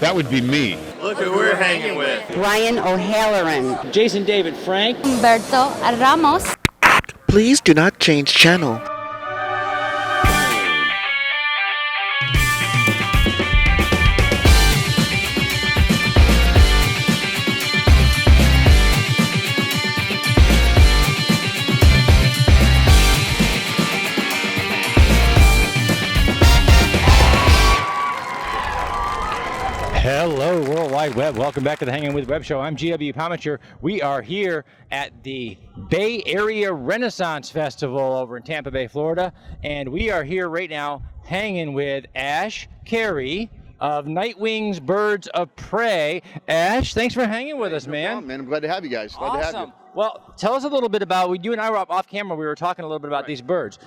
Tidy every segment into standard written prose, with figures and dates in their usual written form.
That would be me. Look who we're hanging with. Brian O'Halloran. Jason David Frank. Humberto Ramos. Please do not change channel. Hello, World Wide Web. Welcome back to the Hangin With Web Show. I'm GW Pomichter. We are here at the Bay Area Renaissance Festival over in Tampa Bay, Florida. And we are here right now hanging with Ash Cary of Knightwings Birds of Prey. Ash, thanks for hanging with us, man. No problem, man. I'm glad to have you guys. Glad to have you. Well, tell us a little bit about, you and I were off camera, we were talking a little bit about these birds.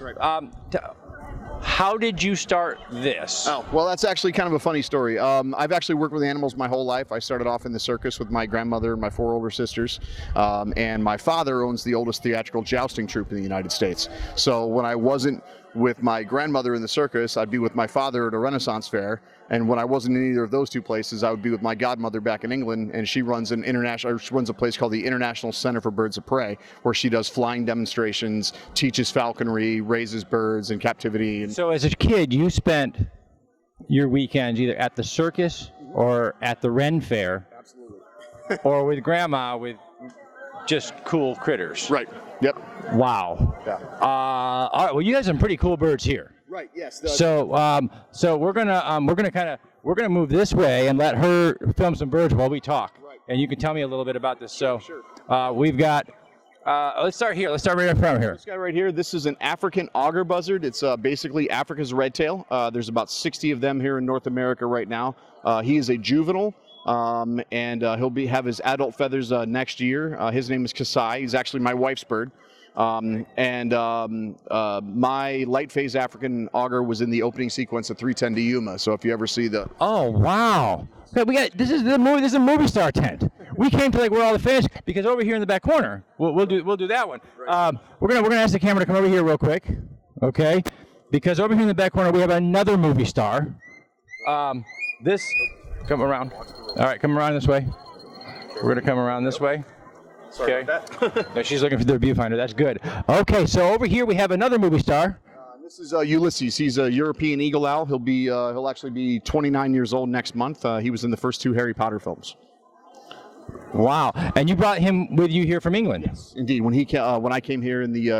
How did you start this? Oh, well, that's actually kind of a funny story. I've actually worked with animals my whole life. I started off in the circus with my grandmother and my 4 older sisters. And my father owns the oldest theatrical jousting troupe in the United States. So when I wasn't with my grandmother in the circus, I'd be with my father at a Renaissance fair. And when I wasn't in either of those two places, I would be with my godmother back in England, and she runs a place called the International Center for Birds of Prey, where she does flying demonstrations, teaches falconry, raises birds in captivity. So as a kid, you spent your weekends either at the circus or at the Ren Fair. Absolutely. Or with grandma with just cool critters. Right. Yep. Wow. Yeah. All right. Well, you guys have some pretty cool birds here. Right. Yes. So we're gonna move this way and let her film some birds while we talk. Right. And you can tell me a little bit about this. So, sure. We've got. Let's start here. Let's start right in front here. This guy right here. This is an African Augur buzzard. It's basically Africa's red tail. There's about 60 of them here in North America right now. He is a juvenile. And he'll have his adult feathers next year. His name is Kasai. He's actually my wife's bird. My light phase African Augur was in the opening sequence of 310 to Yuma. So if you ever see the... Oh, wow. Okay, this is a movie star tent. We came to where all the fans, because over here in the back corner, we'll do that one. We're gonna ask the camera to come over here real quick, okay? Because over here in the back corner we have another movie star. Come around. All right, come around this way. We're gonna come around this way. Sorry about that. No, she's looking for the viewfinder. That's good. Okay, so over here we have another movie star. This is Ulysses. He's a European eagle owl. He'll actually be 29 years old next month. He was in the first 2 Harry Potter films. Wow! And you brought him with you here from England? Yes, indeed. When I came here in the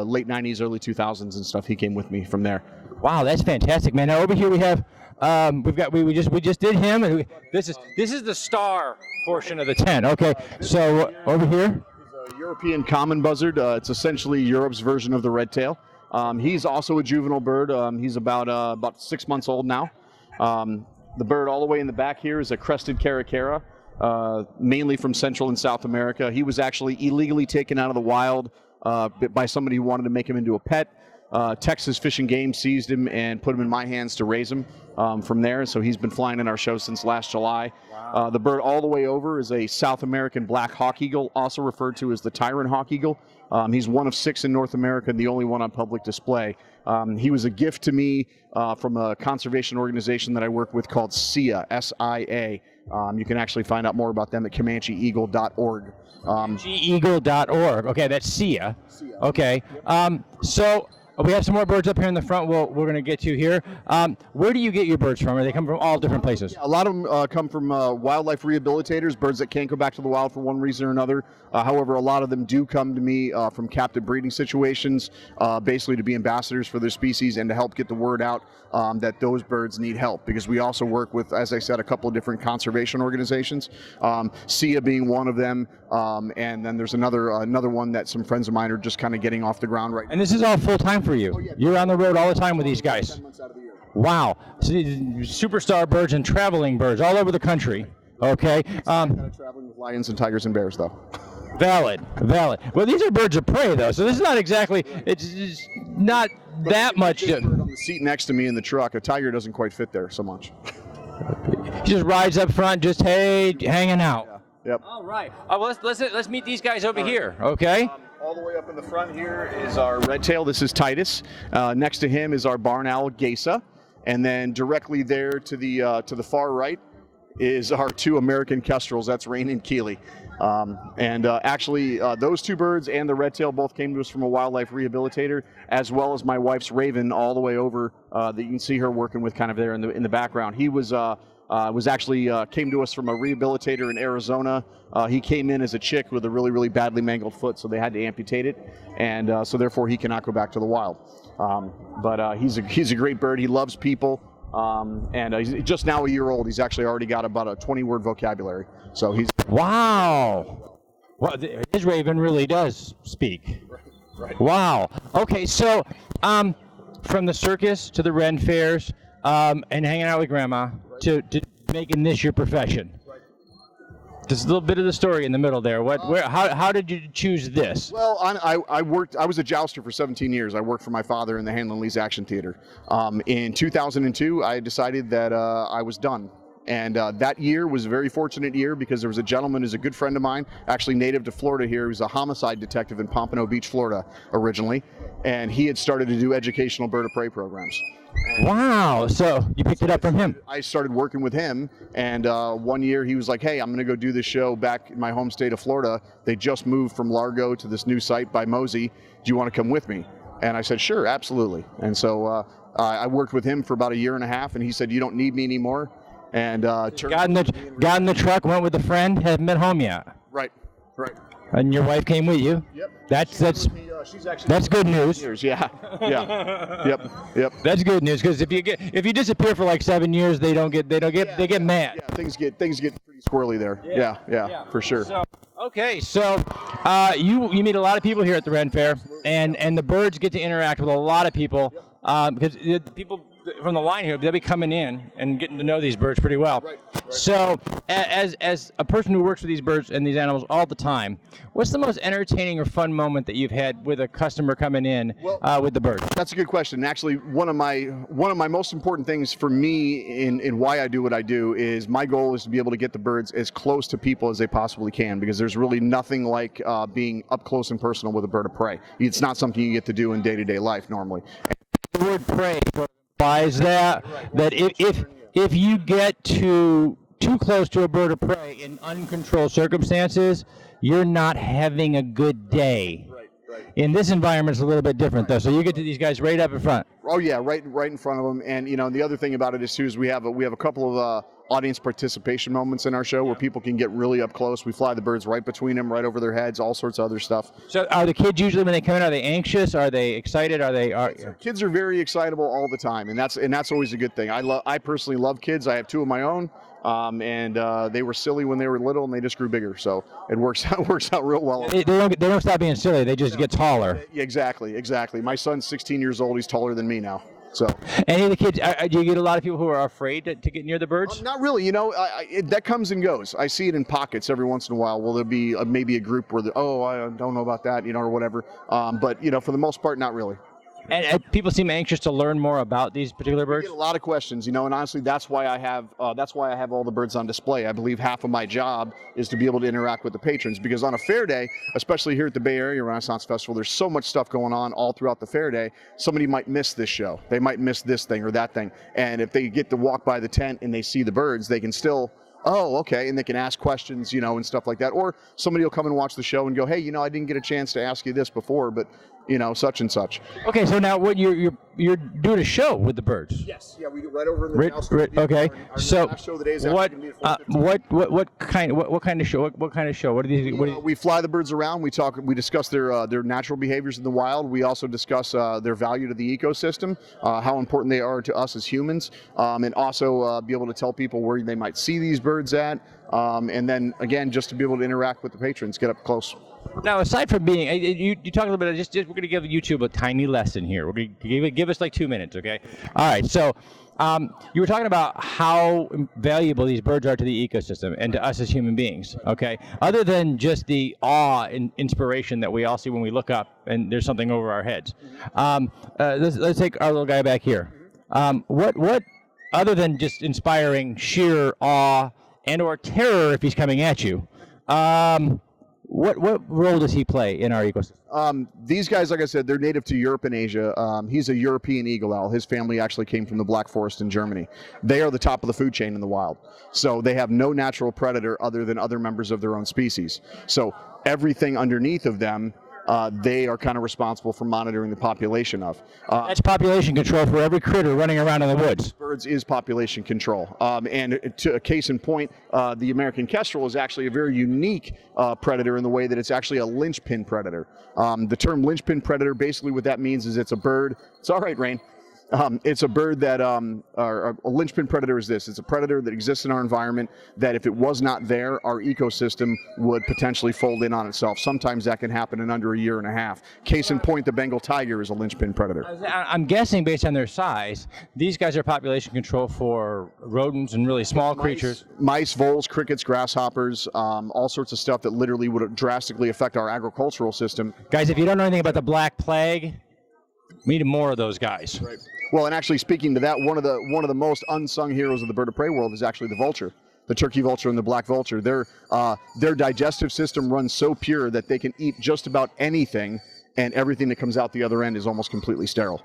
late 90s, early 2000s and stuff, he came with me from there. Wow, that's fantastic, man. Now over here we have we just did him, and this is the star portion of the tent. Okay, so over here, he's a European common buzzard. It's essentially Europe's version of the red tail. He's also a juvenile bird. He's about 6 months old now. The bird all the way in the back here is a crested caracara, mainly from Central and South America. He was actually illegally taken out of the wild by somebody who wanted to make him into a pet. Texas Fish and Game seized him and put him in my hands to raise him from there. So he's been flying in our show since last July. Wow. The bird all the way over is a South American black hawk eagle, also referred to as the tyrant hawk eagle. He's one of 6 in North America and the only one on public display. He was a gift to me from a conservation organization that I work with called SIA, S-I-A. You can actually find out more about them at ComancheEagle.org. ComancheEagle.org. Okay, that's SIA. Okay. So we have some more birds up here in the front we're going to get to here. Where do you get your birds from? Or they come from all different places? Yeah, a lot of them come from wildlife rehabilitators, birds that can't go back to the wild for one reason or another. However, a lot of them do come to me from captive breeding situations, basically to be ambassadors for their species and to help get the word out that those birds need help. Because we also work with, as I said, a couple of different conservation organizations, SIA being one of them, and then there's another one that some friends of mine are just kind of getting off the ground right now. And this is all full-time for you? Oh, yeah. You're on the road all the time with these guys? 10 months out of the year. Wow. So superstar birds and traveling birds all over the country. Okay. Kind of traveling with lions and tigers and bears, though. Valid. Well, these are birds of prey, though, so this is not exactly, it's not that much. On the seat next to me in the truck, a tiger doesn't quite fit there so much. He just rides up front, just, hey, hanging out. Yeah. Yep. All right. Well, let's meet these guys over here, okay? All the way up in the front here is our red tail. This is Titus. Next to him is our barn owl, Gesa. And then directly there to the far right is our 2 American kestrels. That's Rain and Keeley. Actually, those 2 birds and the red tail both came to us from a wildlife rehabilitator, as well as my wife's raven, all the way over. That you can see her working with kind of there in the background. He was actually came to us from a rehabilitator in Arizona. He came in as a chick with a really, really badly mangled foot, so they had to amputate it, and so therefore he cannot go back to the wild. But he's a great bird. He loves people. He's just now a year old. He's actually already got about a 20-word vocabulary. So he's wow. Well, his raven really does speak. Right. Wow. Okay, so from the circus to the Ren fairs and hanging out with Grandma to making this your profession. Just a little bit of the story in the middle there. How did you choose this? Well, I was a jouster for 17 years. I worked for my father in the Hanlon Lee's Action Theater. In 2002, I decided that I was done. And that year was a very fortunate year because there was a gentleman who's a good friend of mine, actually native to Florida here. He was a homicide detective in Pompano Beach, Florida, originally. And he had started to do educational bird of prey programs. Wow, so you picked it up from him. I started working with him, and one year he was like, hey, I'm going to go do this show back in my home state of Florida. They just moved from Largo to this new site by Mosey. Do you want to come with me? And I said, sure, absolutely. And so I worked with him for about a year and a half, and he said, you don't need me anymore. And got in the truck, went with a friend, haven't been home yet. Right. And your wife came with you. Yep. That's good news. Yeah. Yep. That's good news because if you disappear for like 7 years, they get mad. Yeah, things get pretty squirrely there. Yeah, for sure. So, okay, so you meet a lot of people here at the Ren Fair, and the birds get to interact with a lot of people because the people from the line here, they'll be coming in and getting to know these birds pretty well. Right. So as a person who works with these birds and these animals all the time, what's the most entertaining or fun moment that you've had with a customer coming in with the birds? That's a good question. Actually, one of my most important things for me in why I do what I do is my goal is to be able to get the birds as close to people as they possibly can, because there's really nothing like being up close and personal with a bird of prey. It's not something you get to do in day-to-day life normally. The word prey implies that if you get too close to a bird of prey in uncontrolled circumstances, you're not having a good day. Right. In this environment, it's a little bit different, though. So you get to these guys right up in front. Oh yeah, right in front of them. And the other thing about it is too is we have a couple of audience participation moments in our show where people can get really up close. We fly the birds right between them, right over their heads, all sorts of other stuff. So are the kids usually, when they come in, are they anxious? Are they excited? Kids are very excitable all the time, and that's always a good thing. I personally love kids. I have 2 of my own. They were silly when they were little, and they just grew bigger. So it works out real well. They don't stop being silly. They just get taller. Yeah, exactly. My son's 16 years old. He's taller than me now. So, any of the kids, do you get a lot of people who are afraid to get near the birds? Not really. That comes and goes. I see it in pockets every once in a while. Well, there'll be maybe a group where I don't know about that, or whatever. But for the most part, not really. And people seem anxious to learn more about these particular birds. I get a lot of questions, and honestly, that's why I have all the birds on display. I believe half of my job is to be able to interact with the patrons, because on a fair day, especially here at the Bay Area Renaissance Festival, there's so much stuff going on all throughout the fair day. Somebody might miss this show, they might miss this thing or that thing, and if they get to walk by the tent and they see the birds, they can still. Oh, okay, and they can ask questions, and stuff like that. Or somebody will come and watch the show and go, hey, I didn't get a chance to ask you this before, but such and such. Okay, so now what you're doing a show with the birds? Yes, yeah, we do right over in the house. Okay, so what kind of show? What kind of show? What are these? We fly the birds around. We discuss their natural behaviors in the wild. We also discuss their value to the ecosystem, how important they are to us as humans, and also be able to tell people where they might see these birds at, and then again just to be able to interact with the patrons, get up close. Now, aside from being, you talk a little bit. Just we're going to give YouTube a tiny lesson here. We're going to give us like 2 minutes, okay? All right. So, you were talking about how valuable these birds are to the ecosystem and to us as human beings, okay? Other than just the awe and inspiration that we all see when we look up and there's something over our heads. Let's take our little guy back here. What other than just inspiring sheer awe and or terror if he's coming at you? What role does he play in our ecosystem? These guys, like I said, they're native to Europe and Asia. He's a European eagle owl. His family actually came from the Black Forest in Germany. They are the top of the food chain in the wild. So they have no natural predator other than other members of their own species. So everything underneath of them, they are kind of responsible for monitoring the population of. That's population control for every critter running around in the woods. Birds is population control. And to a case in point, the American kestrel is actually a very unique predator in the way that it's actually a linchpin predator. The term linchpin predator, basically what that means is it's a bird. It's all right, Rain. It's a bird that, or a linchpin predator is this. It's a predator that exists in our environment that if it was not there, our ecosystem would potentially fold in on itself. Sometimes that can happen in under a year and a half. Case in point, the Bengal tiger is a linchpin predator. I'm guessing based on their size, these guys are population control for rodents and really small creatures. Mice, voles, crickets, grasshoppers, all sorts of stuff that literally would drastically affect our agricultural system. Guys, if you don't know anything about the Black Plague, we need more of those guys. Right. Well, and actually speaking to that, one of the most unsung heroes of the bird of prey world is actually the vulture, the turkey vulture and the black vulture. Their digestive system runs so pure that they can eat just about anything, and everything that comes out the other end is almost completely sterile.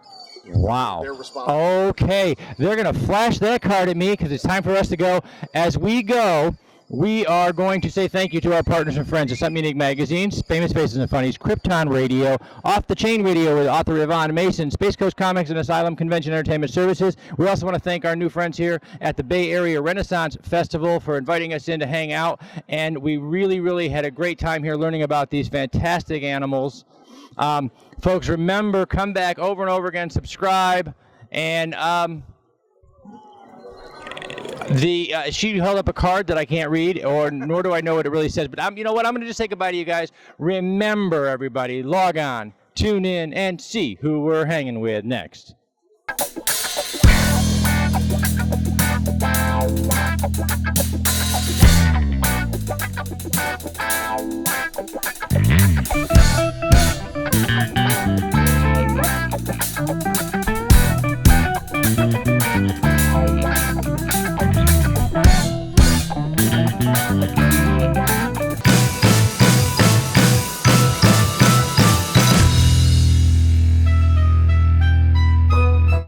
Wow. They're responsible. Okay, they're going to flash that card at me because it's time for us to go. As we go, we are going to say thank you to our partners and friends at Something Unique Magazines, Famous Faces and Funnies, Krypton Radio, Off the Chain Radio with author Yvonne Mason, Space Coast Comics and Asylum Convention Entertainment Services. We also want to thank our new friends here at the Bay Area Renaissance Festival for inviting us in to hang out. And we really, really had a great time here learning about these fantastic animals. Folks, remember, come back over and over again, subscribe, and she held up a card that I can't read, or nor do I know what it really says. But you know what? I'm going to just say goodbye to you guys. Remember, everybody, log on, tune in, and see who we're hanging with next.